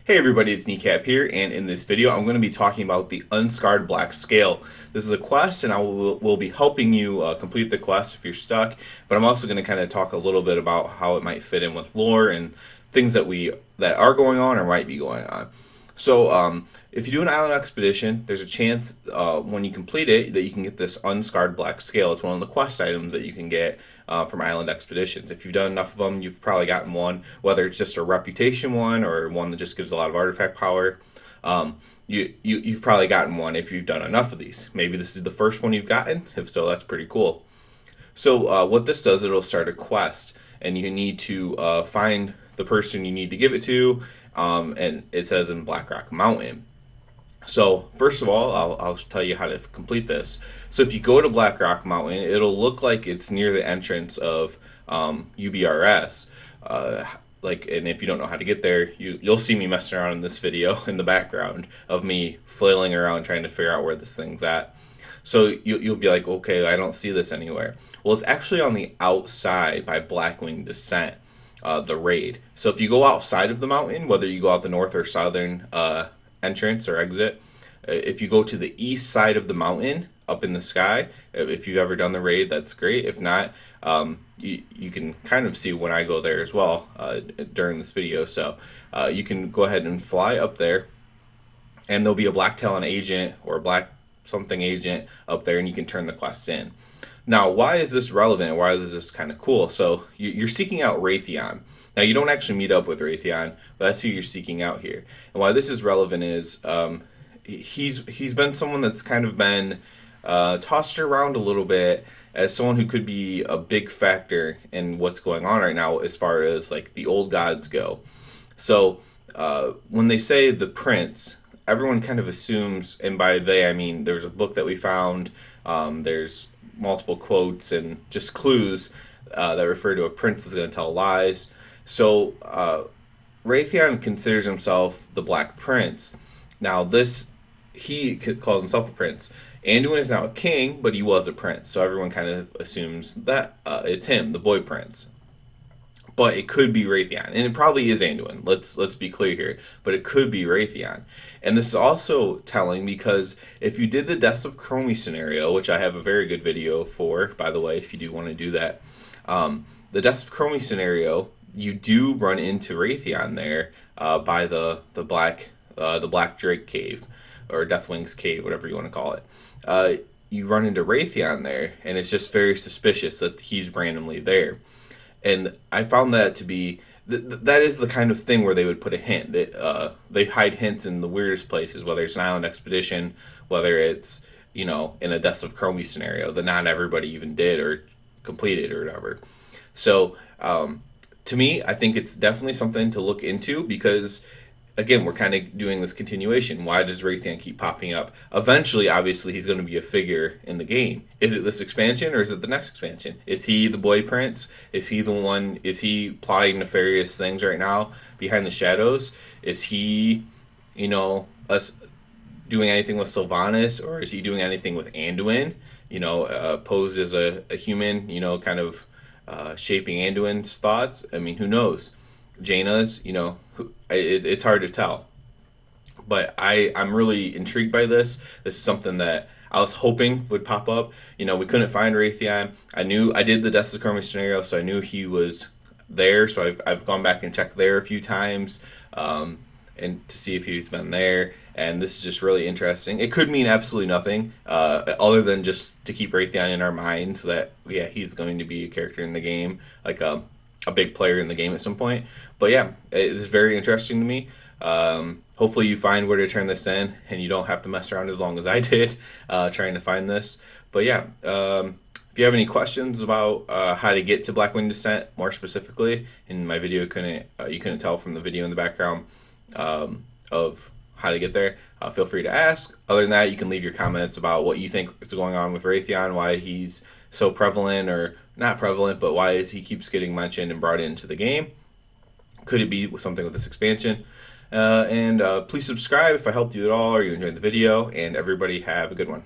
Hey everybody, it's Kneecap here, and in this video I'm going to be talking about the Unscarred Black Scale. This is a quest, and will be helping you complete the quest if you're stuck, but I'm also going to kind of talk a little bit about how it might fit in with lore and things that are going on or might be going on. If you do an island expedition, there's a chance when you complete it that you can get this unscarred black scale. It's one of the quest items that you can get from island expeditions. If you've done enough of them, you've probably gotten one, whether it's just a reputation one or one that just gives a lot of artifact power. You've probably gotten one if you've done enough of these. Maybe this is the first one you've gotten. If so, that's pretty cool. What this does, it'll start a quest, and you need to find the person you need to give it to, and it says in Blackrock Mountain. So first of all, I'll tell you how to complete this. So if you go to Blackrock Mountain, it'll look like it's near the entrance of UBRS. And if you don't know how to get there, you'll see me messing around in this video in the background of me flailing around trying to figure out where this thing's at. So you'll be like, okay, I don't see this anywhere. Well, it's actually on the outside by Blackwing Descent, the raid. So if you go outside of the mountain, whether you go out the north or southern entrance or exit, if you go to the east side of the mountain up in the sky, if you've ever done the raid, that's great. If not, you can kind of see when I go there as well during this video. So you can go ahead and fly up there, and there'll be a Black Talon agent or a Black something agent up there, and you can turn the quest in. Now, why is this relevant? Why is this kind of cool? So you're seeking out Raytheon. Now, you don't actually meet up with Raytheon, but that's who you're seeking out here. And why this is relevant is he's been someone that's kind of been tossed around a little bit as someone who could be a big factor in what's going on right now as far as like the old gods go. So when they say the prince, everyone kind of assumes, and by they I mean there's a book that we found, there's multiple quotes and just clues that refer to a prince that's going to tell lies. So Raytheon considers himself the Black Prince. Now he calls himself a prince. Anduin is now a king, but he was a prince, so everyone kind of assumes that it's him, the boy prince. But it could be Raytheon, and it probably is Anduin. Let's be clear here, but it could be Raytheon, and this is also telling because if you did the Deaths of Chromie scenario, which I have a very good video for, by the way, if you do want to do that, the Deaths of Chromie scenario, you do run into Raytheon there by the Black Drake Cave or Deathwing's Cave, whatever you want to call it. You run into Raytheon there, and it's just very suspicious that he's randomly there. And I found that to be that is the kind of thing where they would put a hint. They hide hints in the weirdest places, whether it's an island expedition, whether it's in a Deaths of Chromie scenario that not everybody even did or completed or whatever. So to me, I think it's definitely something to look into because again, we're kind of doing this continuation. Why does Raytheon keep popping up? Eventually, obviously, he's going to be a figure in the game. Is it this expansion or is it the next expansion? Is he the boy prince? Is he the one? Is he plotting nefarious things right now behind the shadows? Is he, us doing anything with Sylvanas, or is he doing anything with Anduin? Posed as a human, kind of shaping Anduin's thoughts. I mean, who knows? Jaina's, it's hard to tell. But I'm really intrigued by this. This is something that I was hoping would pop up. We couldn't find Raytheon. I did the Deaths of Chromie scenario, so I knew he was there. So I've gone back and checked there a few times, and to see if he's been there. And this is just really interesting. It could mean absolutely nothing, other than just to keep Raytheon in our minds that he's going to be a character in the game, like a big player in the game at some point. But yeah, it's very interesting to me. Hopefully you find where to turn this in and you don't have to mess around as long as I did trying to find this. But yeah, if you have any questions about how to get to Blackwing Descent more specifically, in my video you couldn't tell from the video in the background of how to get there, feel free to ask. Other than that, you can leave your comments about what you think is going on with Raytheon, why he's so prevalent or not prevalent, but why is he keeps getting mentioned and brought into the game. Could it be something with this expansion? And please subscribe if I helped you at all or you enjoyed the video, and everybody have a good one.